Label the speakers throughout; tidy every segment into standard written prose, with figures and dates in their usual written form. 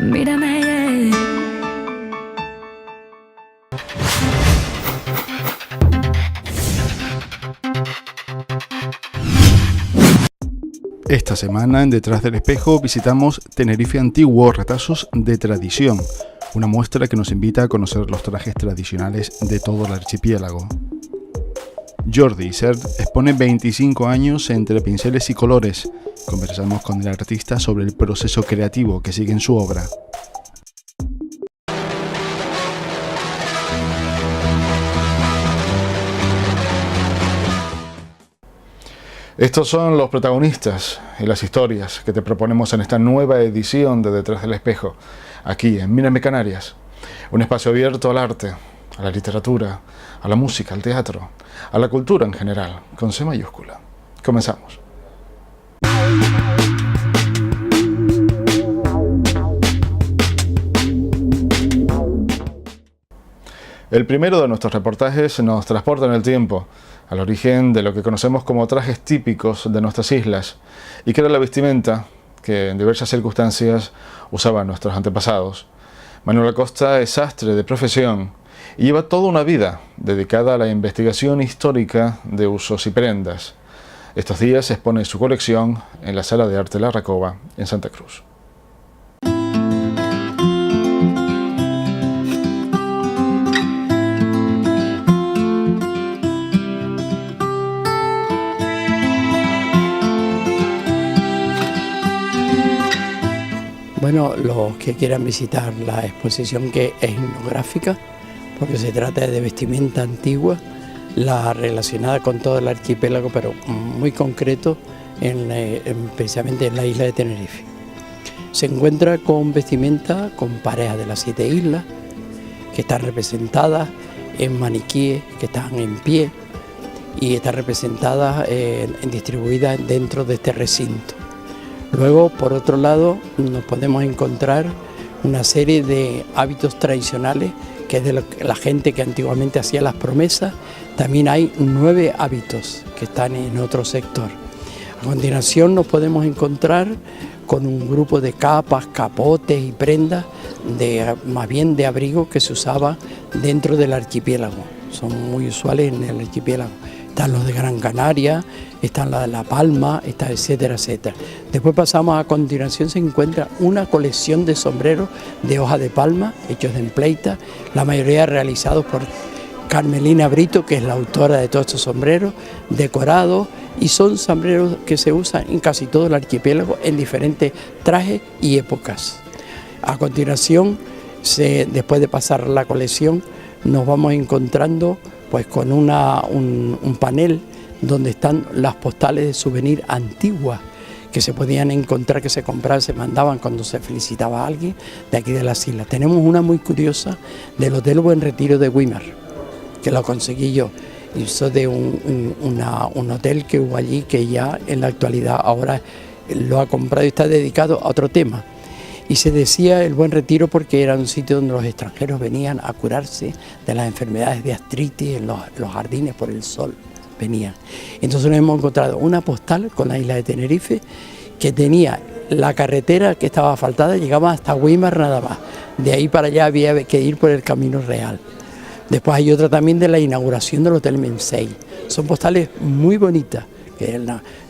Speaker 1: mírame, yeah.
Speaker 2: Esta semana en Detrás del Espejo visitamos Tenerife Antiguo, retazos de tradición, una muestra que nos invita a conocer los trajes tradicionales de todo el archipiélago. Jordi Isern expone 25 años entre pinceles y colores. Conversamos con el artista sobre el proceso creativo que sigue en su obra. Estos son los protagonistas y las historias que te proponemos en esta nueva edición de Detrás del Espejo, aquí en Mírame Canarias, un espacio abierto al arte, a la literatura, a la música, al teatro, a la cultura en general, con C mayúscula. Comenzamos. El primero de nuestros reportajes nos transporta en el tiempo, al origen de lo que conocemos como trajes típicos de nuestras islas, y que era la vestimenta que en diversas circunstancias usaban nuestros antepasados. Manuel Acosta es sastre de profesión y lleva toda una vida dedicada a la investigación histórica de usos y prendas. Estos días expone su colección en la Sala de Arte La Racoba, en Santa Cruz.
Speaker 3: Bueno, los que quieran visitar la exposición, que es etnográfica, porque se trata de vestimenta antigua, la relacionada con todo el archipiélago, pero muy concreto, precisamente en la isla de Tenerife. Se encuentra con vestimenta con parejas de las 7 islas, que están representadas en maniquíes que están en pie y están representadas, distribuidas dentro de este recinto. Luego, por otro lado, nos podemos encontrar una serie de hábitos tradicionales, que es de la gente que antiguamente hacía las promesas. También hay 9 hábitos que están en otro sector. A continuación nos podemos encontrar con un grupo de capas, capotes y prendas, más bien de abrigo, que se usaba dentro del archipiélago. Son muy usuales en el archipiélago. Están los de Gran Canaria, están las de La Palma, etcétera, etcétera. Después pasamos, a continuación se encuentra una colección de sombreros de hoja de palma, hechos de empleita, la mayoría realizados por Carmelina Brito, que es la autora de todos estos sombreros, decorados, y son sombreros que se usan en casi todo el archipiélago en diferentes trajes y épocas. A continuación, después de pasar la colección, nos vamos encontrando pues con un panel donde están las postales de souvenir antiguas que se podían encontrar, que se compraban, se mandaban cuando se felicitaba a alguien de aquí de las islas. Tenemos una muy curiosa del Hotel Buen Retiro de Güímar, que lo conseguí yo. Hizo de un hotel que hubo allí, que ya en la actualidad ahora lo ha comprado y está dedicado a otro tema. Y se decía el Buen Retiro porque era un sitio donde los extranjeros venían a curarse de las enfermedades de artritis en los jardines por el sol. Venían. Entonces nos hemos encontrado una postal con la isla de Tenerife, que tenía la carretera que estaba asfaltada, llegaba hasta Güímar nada más. De ahí para allá había que ir por el Camino Real. Después hay otra también de la inauguración del Hotel Mensei. Son postales muy bonitas, que es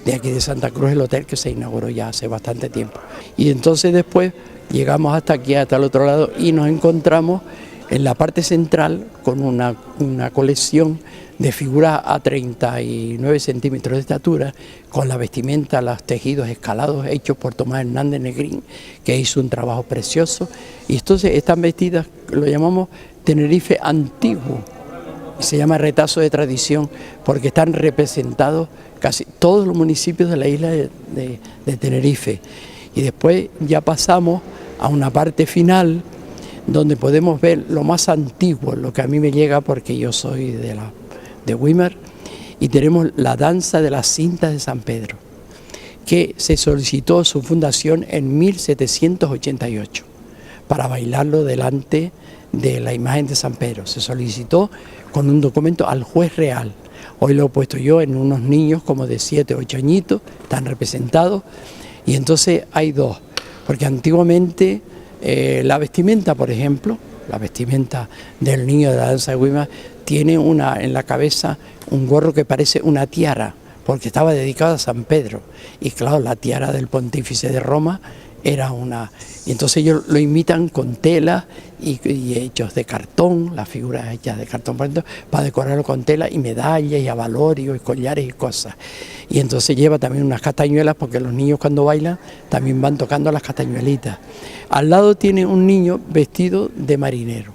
Speaker 3: de aquí de Santa Cruz, el hotel que se inauguró ya hace bastante tiempo. Y entonces después llegamos hasta aquí, hasta el otro lado, y nos encontramos en la parte central con una colección de figuras a 39 centímetros de estatura, con la vestimenta, los tejidos escalados hechos por Tomás Hernández Negrín, que hizo un trabajo precioso. Y entonces están vestidas, lo llamamos Tenerife Antiguo, y se llama retazo de tradición, porque están representados casi todos los municipios de la isla de Tenerife. Y después ya pasamos a una parte final, donde podemos ver lo más antiguo, lo que a mí me llega porque yo soy de Güímar, y tenemos la danza de las cintas de San Pedro, que se solicitó su fundación en 1788 para bailarlo delante de la imagen de San Pedro. Se solicitó con un documento al juez real. Hoy lo he puesto yo en unos niños como de 7 o 8 añitos, están representados, y entonces hay dos, porque antiguamente La vestimenta, por ejemplo, la vestimenta del niño de la danza de Weimar, tiene en la cabeza un gorro que parece una tiara, porque estaba dedicado a San Pedro. Y claro, la tiara del pontífice de Roma era una... Y entonces ellos lo imitan con tela y hechos de cartón, las figuras hechas de cartón, por ejemplo, para decorarlo con tela y medallas y abalorios y collares y cosas. Y entonces lleva también unas castañuelas, porque los niños cuando bailan también van tocando las castañuelitas. Al lado tiene un niño vestido de marinero.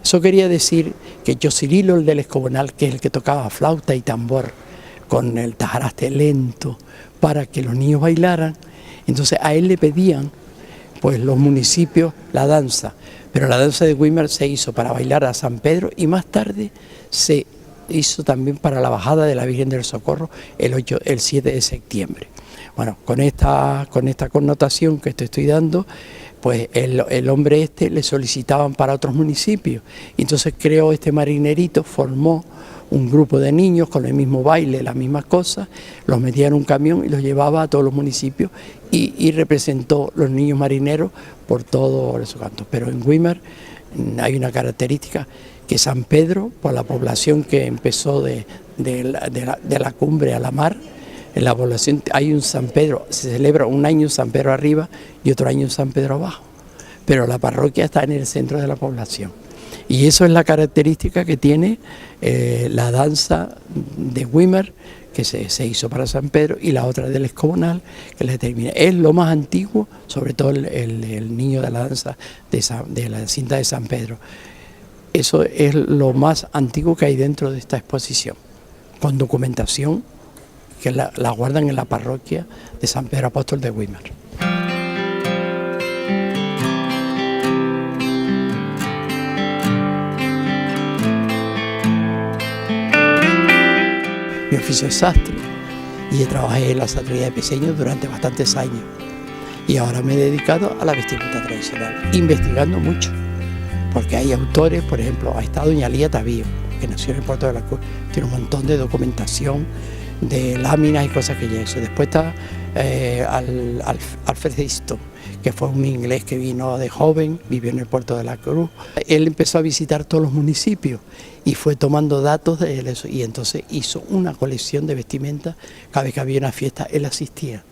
Speaker 3: Eso quería decir que Josirilo, el del Escobonal, que es el que tocaba flauta y tambor con el tajaraste lento para que los niños bailaran, entonces a él le pedían pues los municipios la danza, pero la danza de Weimar se hizo para bailar a San Pedro y más tarde se hizo también para la bajada de la Virgen del Socorro el 7 de septiembre. Bueno, con esta connotación que te estoy dando, pues el hombre le solicitaban para otros municipios, y entonces creó este marinerito, formó un grupo de niños con el mismo baile, las mismas cosas, los metía en un camión y los llevaba a todos los municipios y representó los niños marineros por todo esos cantos. Pero en Weimar hay una característica, que San Pedro, por la población que empezó de la cumbre a la mar, en la población hay un San Pedro, se celebra un año San Pedro arriba y otro año San Pedro abajo, pero la parroquia está en el centro de la población. Y eso es la característica que tiene la danza de Weimar, que se hizo para San Pedro, y la otra del Escobonal, que le termina. Es lo más antiguo, sobre todo el niño de la danza de la cinta de San Pedro. Eso es lo más antiguo que hay dentro de esta exposición, con documentación que la guardan en la parroquia de San Pedro Apóstol de Weimar. Mi oficio es sastre y trabajé en la sastrería de Peseños durante bastantes años, y ahora me he dedicado a la vestimenta tradicional, investigando mucho, porque hay autores, por ejemplo, ahí está doña Lía Tavío, que nació en el Puerto de la Cruz, tiene un montón de documentación, de láminas y cosas que ella hizo. Después está Alfred Easton, que fue un inglés que vino de joven, vivió en el Puerto de la Cruz. Él empezó a visitar todos los municipios y fue tomando datos de eso, y entonces hizo una colección de vestimenta. Cada vez que había una fiesta, él asistía.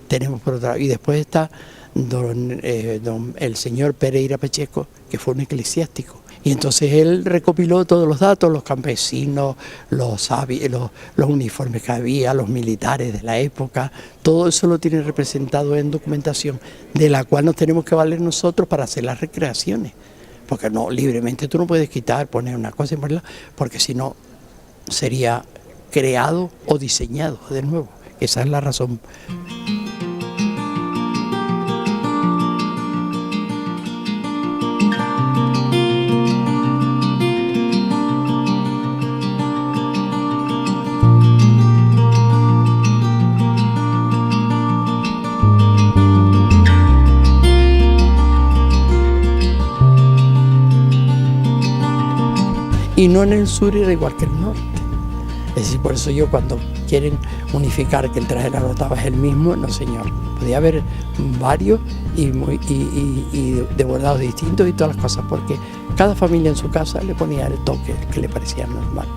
Speaker 3: Tenemos por otro lado, y después está el señor Pereira Pacheco, que fue un eclesiástico. Y entonces él recopiló todos los datos, los campesinos, los uniformes que había, los militares de la época, todo eso lo tiene representado en documentación, de la cual nos tenemos que valer nosotros para hacer las recreaciones. Porque no, libremente tú no puedes quitar, poner una cosa y ponerla, porque si no sería creado o diseñado de nuevo. Esa es la razón. Y no en el sur era igual que el norte. Es decir, por eso yo cuando quieren unificar que el traje de la rotava es el mismo, no señor. Podía haber varios y de bordados distintos y todas las cosas, porque cada familia en su casa le ponía el toque que le parecía normal.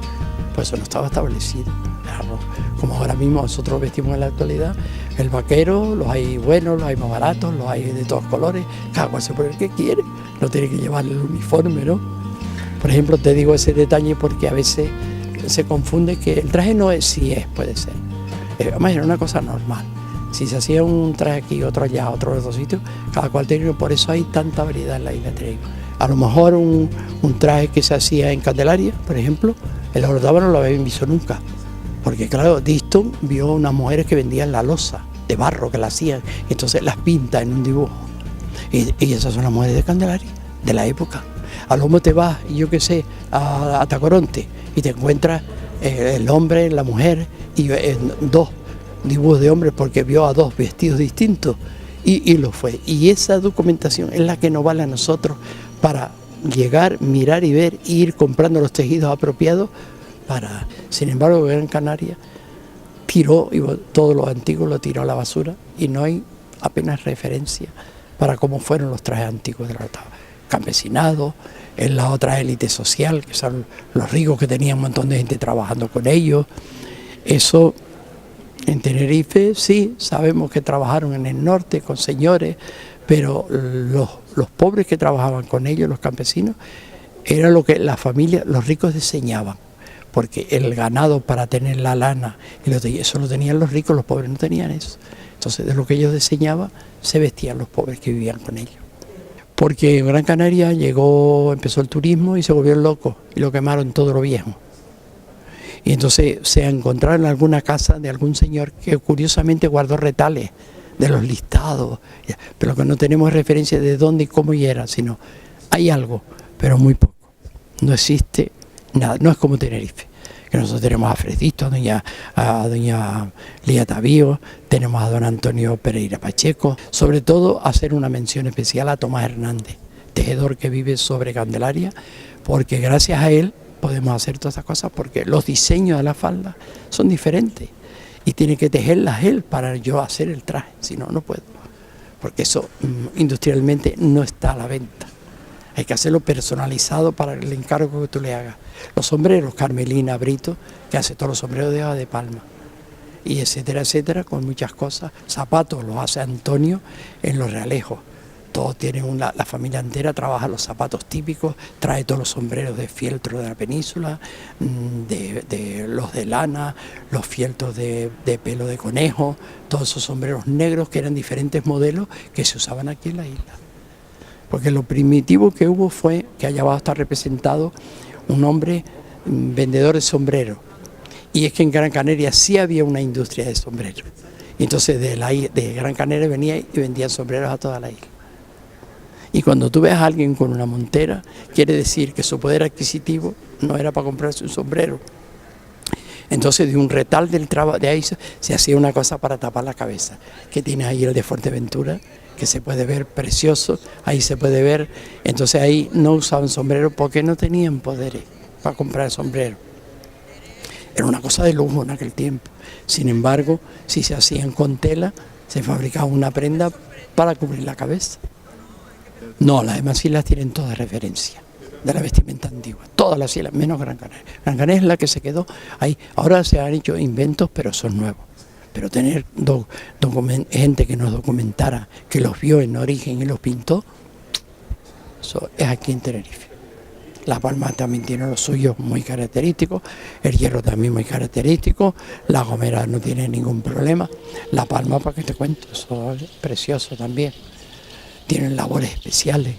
Speaker 3: Por eso no estaba establecido. Claro, como ahora mismo nosotros vestimos en la actualidad, el vaquero, los hay buenos, los hay más baratos, los hay de todos colores, cada cual se pone el que quiere, no tiene que llevar el uniforme, ¿no? Por ejemplo, te digo ese detalle porque a veces se confunde que el traje no es, sí es, puede ser. Además era una cosa normal. Si se hacía un traje aquí, otro allá, otro en otro sitio, cada cual tenía, por eso hay tanta variedad en la isla de Tenerife. A lo mejor un traje que se hacía en Candelaria, por ejemplo, el rotava no lo habían visto nunca. Porque claro, Diston vio unas mujeres que vendían la loza de barro, que la hacían, entonces las pinta en un dibujo. Y esas son las mujeres de Candelaria, de la época. A lo mejor te vas, yo qué sé, a Tacoronte y te encuentras el hombre, la mujer y dos dibujos de hombres porque vio a dos vestidos distintos y lo fue. Y esa documentación es la que nos vale a nosotros para llegar, mirar y ver, e ir comprando los tejidos apropiados para... Sin embargo, Gran Canaria tiró, y todo lo antiguo lo tiró a la basura y no hay apenas referencia para cómo fueron los trajes antiguos del campesinado, en la otra élite social, que son los ricos que tenían un montón de gente trabajando con ellos. Eso en Tenerife sí, sabemos que trabajaron en el norte con señores, pero los pobres que trabajaban con ellos, los campesinos, era lo que la familia, los ricos diseñaban, porque el ganado para tener la lana, eso lo tenían los ricos, los pobres no tenían eso. Entonces de lo que ellos diseñaban se vestían los pobres que vivían con ellos. Porque en Gran Canaria empezó el turismo y se volvió loco y lo quemaron todo lo viejo. Y entonces se encontraron en alguna casa de algún señor que curiosamente guardó retales de los listados, pero que no tenemos referencia de dónde y cómo y era, sino hay algo, pero muy poco. No existe nada, no es como Tenerife, que nosotros tenemos a Fredito, a doña Lía Tavío, tenemos a don Antonio Pereira Pacheco, sobre todo hacer una mención especial a Tomás Hernández, tejedor que vive sobre Candelaria, porque gracias a él podemos hacer todas estas cosas, porque los diseños de la falda son diferentes y tiene que tejerlas él para yo hacer el traje, si no, no puedo, porque eso industrialmente no está a la venta. Hay que hacerlo personalizado para el encargo que tú le hagas. Los sombreros, Carmelina Brito, que hace todos los sombreros de hoja de palma, y etcétera, etcétera, con muchas cosas. Zapatos los hace Antonio en Los Realejos. Todos tienen la familia entera trabaja los zapatos típicos, trae todos los sombreros de fieltro de la península, de los de lana, los fieltros de pelo de conejo, todos esos sombreros negros que eran diferentes modelos que se usaban aquí en la isla. Porque lo primitivo que hubo fue que allá abajo está representado un hombre vendedor de sombreros. Y es que en Gran Canaria sí había una industria de sombreros. Y entonces de Gran Canaria venía y vendían sombreros a toda la isla. Y cuando tú ves a alguien con una montera, quiere decir que su poder adquisitivo no era para comprarse un sombrero. Entonces de un retal de ahí se hacía una cosa para tapar la cabeza, que tiene ahí el de Fuerteventura, que se puede ver precioso, ahí se puede ver. Entonces ahí no usaban sombrero porque no tenían poderes para comprar sombrero. Era una cosa de lujo en aquel tiempo. Sin embargo, si se hacían con tela, se fabricaba una prenda para cubrir la cabeza. No, las demás islas tienen toda referencia de la vestimenta antigua, todas las islas, menos Gran Canaria. Gran Canaria es la que se quedó ahí. Ahora se han hecho inventos, pero son nuevos. Pero tener gente que nos documentara, que los vio en origen y los pintó, eso es aquí en Tenerife. La Palma también tiene los suyos muy característicos, el Hierro también muy característico, La Gomera no tiene ningún problema, La Palma, para que te cuento, eso es precioso también. Tienen labores especiales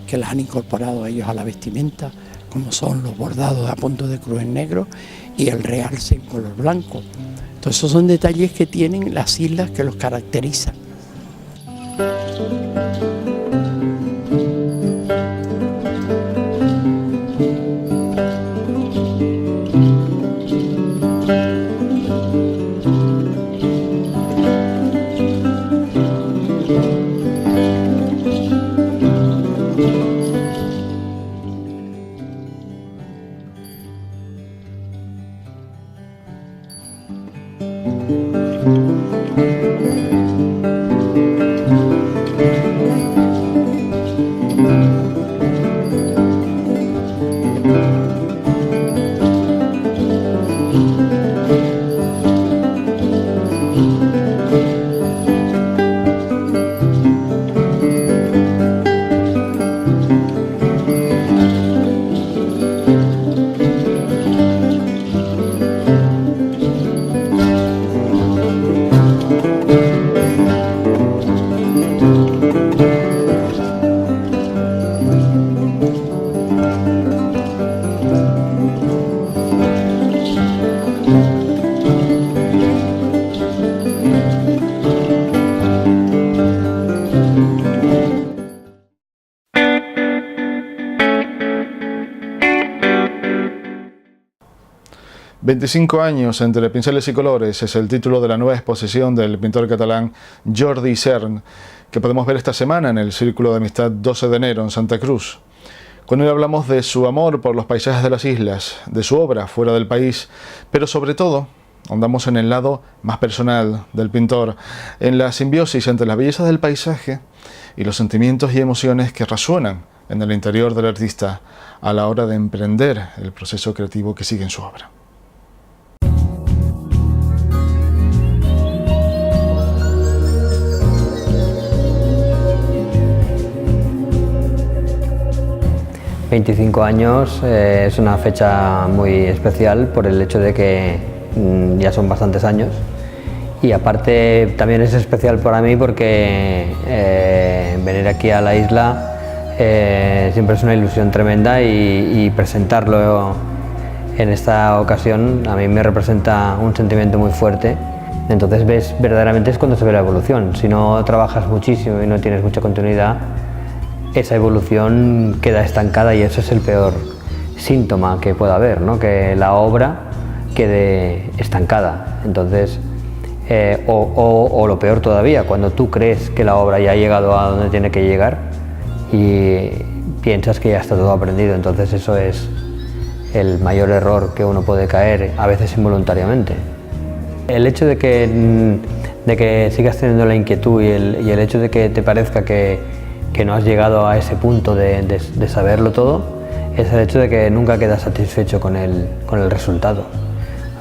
Speaker 3: que las han incorporado ellos a la vestimenta, como son los bordados a punto de cruz en negro y el realce en color blanco. Entonces esos son detalles que tienen las islas que los caracterizan.
Speaker 2: «25 años entre pinceles y colores» es el título de la nueva exposición del pintor catalán Jordi Isern, que podemos ver esta semana en el Círculo de Amistad 12 de enero en Santa Cruz. Con él hablamos de su amor por los paisajes de las islas, de su obra fuera del país, pero sobre todo ahondamos en el lado más personal del pintor, en la simbiosis entre la belleza del paisaje y los sentimientos y emociones que resuenan en el interior del artista a la hora de emprender el proceso creativo que sigue en su obra.
Speaker 1: ...25 años es una fecha muy especial por el hecho de que ya son bastantes años, y aparte también es especial para mí porque venir aquí a la isla siempre es una ilusión tremenda, y presentarlo en esta ocasión a mí me representa un sentimiento muy fuerte. Entonces ves, verdaderamente es cuando se ve la evolución. Si no trabajas muchísimo y no tienes mucha continuidad, esa evolución queda estancada, y eso es el peor síntoma que pueda haber, ¿no? Que la obra quede estancada. Entonces, o lo peor todavía, cuando tú crees que la obra ya ha llegado a donde tiene que llegar y piensas que ya está todo aprendido. Entonces eso es el mayor error que uno puede caer, a veces involuntariamente. El hecho de que sigas teniendo la inquietud y el hecho de que te parezca que no has llegado a ese punto de saberlo todo, es el hecho de que nunca quedas satisfecho con el resultado.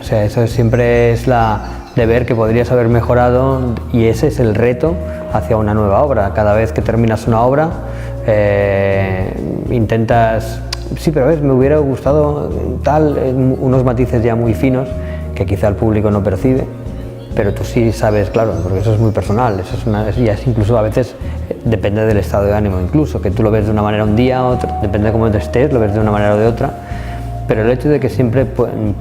Speaker 1: O sea, eso siempre es de ver que podrías haber mejorado, y ese es el reto hacia una nueva obra. Cada vez que terminas una obra, intentas, sí, pero ves, me hubiera gustado tal, unos matices ya muy finos que quizá el público no percibe, pero tú sí sabes, claro, porque eso es muy personal, eso ya es incluso a veces depende del estado de ánimo, incluso, que tú lo ves de una manera un día, otra, depende de cómo te estés, lo ves de una manera o de otra, pero el hecho de que siempre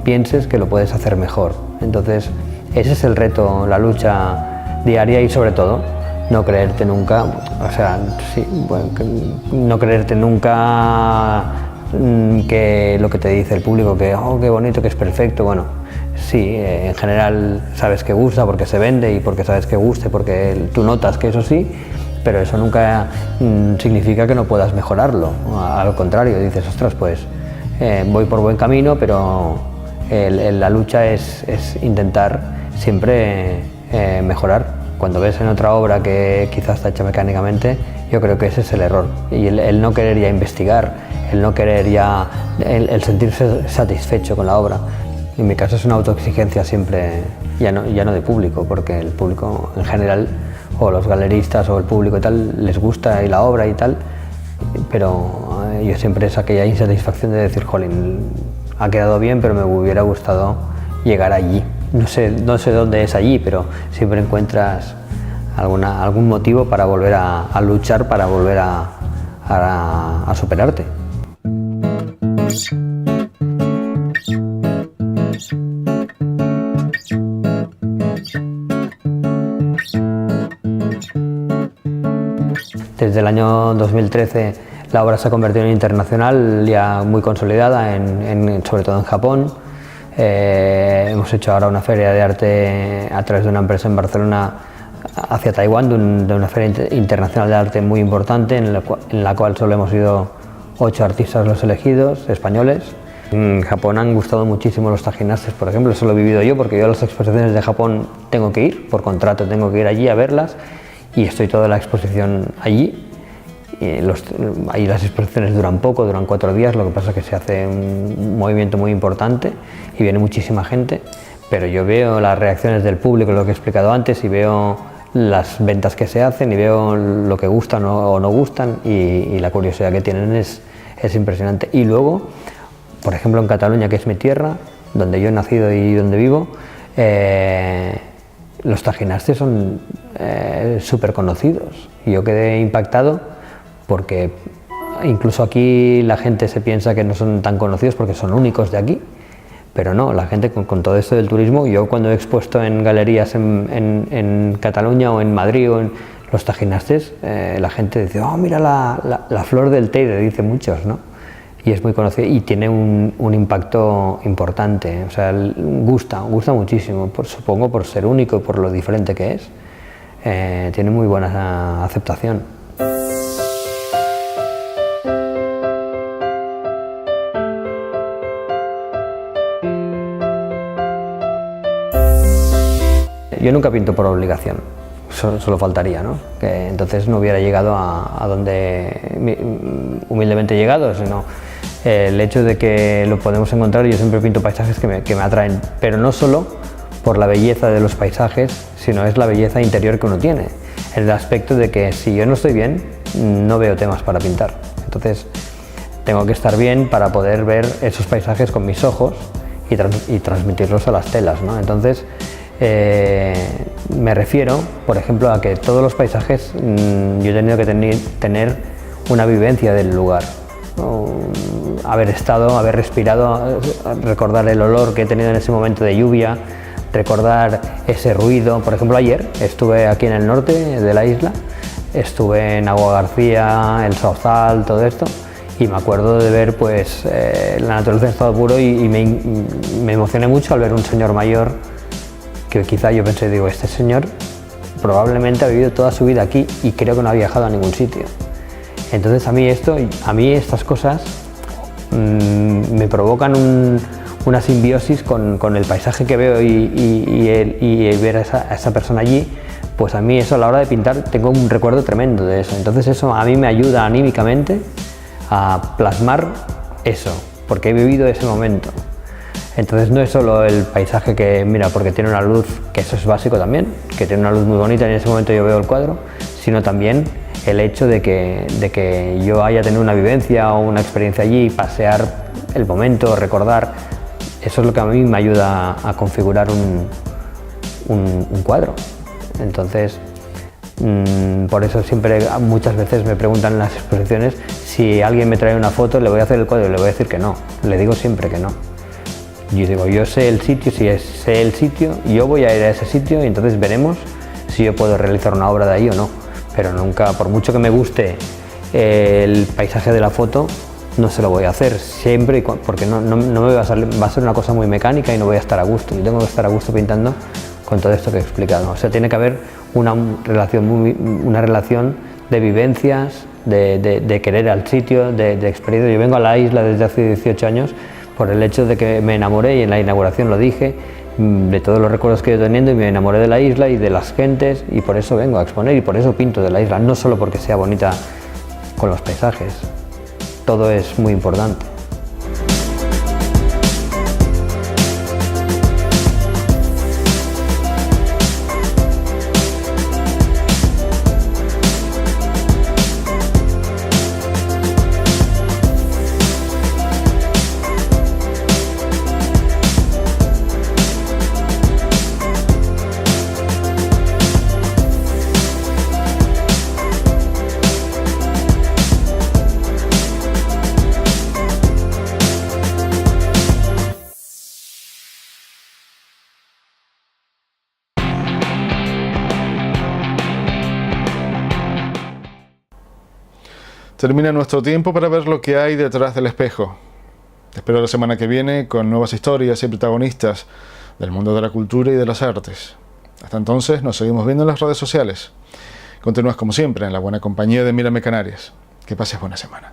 Speaker 1: pienses que lo puedes hacer mejor. Entonces, ese es el reto, la lucha diaria, y sobre todo, no creerte nunca, o sea, sí, bueno, no creerte nunca que lo que te dice el público, que oh, qué bonito, que es perfecto, bueno, sí, en general sabes que gusta porque se vende y porque sabes que guste, porque tú notas que eso sí, pero eso nunca significa que no puedas mejorarlo. Al contrario, dices, ostras, pues voy por buen camino, pero la lucha es intentar siempre mejorar. Cuando ves en otra obra que quizás está hecha mecánicamente, yo creo que ese es el error, y el no querer ya investigar, el no querer ya, el sentirse satisfecho con la obra. En mi caso es una autoexigencia siempre, ya no de público, porque el público en general, o los galeristas o el público y tal, les gusta y la obra y tal, pero yo siempre es aquella insatisfacción de decir, jolín, ha quedado bien, pero me hubiera gustado llegar allí. No sé dónde es allí, pero siempre encuentras algún motivo para volver a luchar, para volver a superarte. Desde el año 2013 la obra se ha convertido en internacional, ya muy consolidada, sobre todo en Japón. Hemos hecho ahora una feria de arte a través de una empresa en Barcelona hacia Taiwán, de una feria internacional de arte muy importante, en la cual solo hemos ido 8 artistas los elegidos, españoles. En Japón han gustado muchísimo los tajinastes, por ejemplo, eso lo he vivido yo, porque yo a las exposiciones de Japón tengo que ir, por contrato tengo que ir allí a verlas, y estoy toda la exposición allí. Ahí las exposiciones duran poco, duran 4 días, lo que pasa es que se hace un movimiento muy importante y viene muchísima gente, pero yo veo las reacciones del público, lo que he explicado antes, y veo las ventas que se hacen, y veo lo que gustan o no gustan, y la curiosidad que tienen es impresionante. Y luego, por ejemplo, en Cataluña, que es mi tierra, donde yo he nacido y donde vivo, los tajinastes son súper conocidos. Yo quedé impactado porque incluso aquí la gente se piensa que no son tan conocidos porque son únicos de aquí, pero no, la gente con todo esto del turismo, yo cuando he expuesto en galerías en Cataluña o en Madrid o en los tajinastes, la gente dice, oh, mira la flor del Teide, dice muchos, ¿no? Y es muy conocido y tiene un impacto importante, o sea, gusta muchísimo, supongo por ser único y por lo diferente que es, tiene muy buena aceptación. Yo nunca pinto por obligación, o solo faltaría, ¿no? Que entonces no hubiera llegado a donde humildemente he llegado, sino el hecho de que lo podemos encontrar. Yo siempre pinto paisajes que me atraen, pero no solo por la belleza de los paisajes, sino es la belleza interior que uno tiene, el aspecto de que si yo no estoy bien, no veo temas para pintar. Entonces tengo que estar bien para poder ver esos paisajes con mis ojos y transmitirlos a las telas, ¿no? Entonces me refiero, por ejemplo, a que todos los paisajes yo he tenido que tener una vivencia del lugar, ¿no? Haber estado, haber respirado, recordar el olor que he tenido en ese momento de lluvia, recordar ese ruido. Por ejemplo, ayer estuve aquí en el norte de la isla, estuve en Agua García, el Sauzal, todo esto, y me acuerdo de ver pues la naturaleza en estado puro y me emocioné mucho al ver un señor mayor que quizá yo pensé, digo, este señor probablemente ha vivido toda su vida aquí y creo que no ha viajado a ningún sitio. Entonces a mí estas cosas me provocan una simbiosis con el paisaje que veo y ver a esa persona allí. Pues a mí eso, a la hora de pintar, tengo un recuerdo tremendo de eso. Entonces eso a mí me ayuda anímicamente a plasmar eso, porque he vivido ese momento. Entonces no es solo el paisaje que, mira, porque tiene una luz, que eso es básico también, que tiene una luz muy bonita y en ese momento yo veo el cuadro, sino también el hecho de que yo haya tenido una vivencia o una experiencia allí, pasear el momento, recordar. Eso es lo que a mí me ayuda a configurar un cuadro. Entonces, por eso siempre, muchas veces me preguntan en las exposiciones si alguien me trae una foto, le voy a hacer el cuadro y le voy a decir que no. Le digo siempre que no. Yo digo, yo sé el sitio, si sé el sitio, yo voy a ir a ese sitio y entonces veremos si yo puedo realizar una obra de ahí o no. Pero nunca, por mucho que me guste el paisaje de la foto, no se lo voy a hacer siempre, porque no me va a salir, va a ser una cosa muy mecánica y no voy a estar a gusto. Yo tengo que estar a gusto pintando con todo esto que he explicado. O sea, tiene que haber una relación de vivencias, de querer al sitio, de experiencia. Yo vengo a la isla desde hace 18 años por el hecho de que me enamoré, y en la inauguración lo dije, de todos los recuerdos que he ido teniendo, y me enamoré de la isla y de las gentes, y por eso vengo a exponer y por eso pinto de la isla, no solo porque sea bonita con los paisajes. Todo es muy importante.
Speaker 2: Termina nuestro tiempo para ver lo que hay detrás del espejo. Te espero la semana que viene con nuevas historias y protagonistas del mundo de la cultura y de las artes. Hasta entonces nos seguimos viendo en las redes sociales. Continúas como siempre en la buena compañía de Mírame Canarias. Que pases buena semana.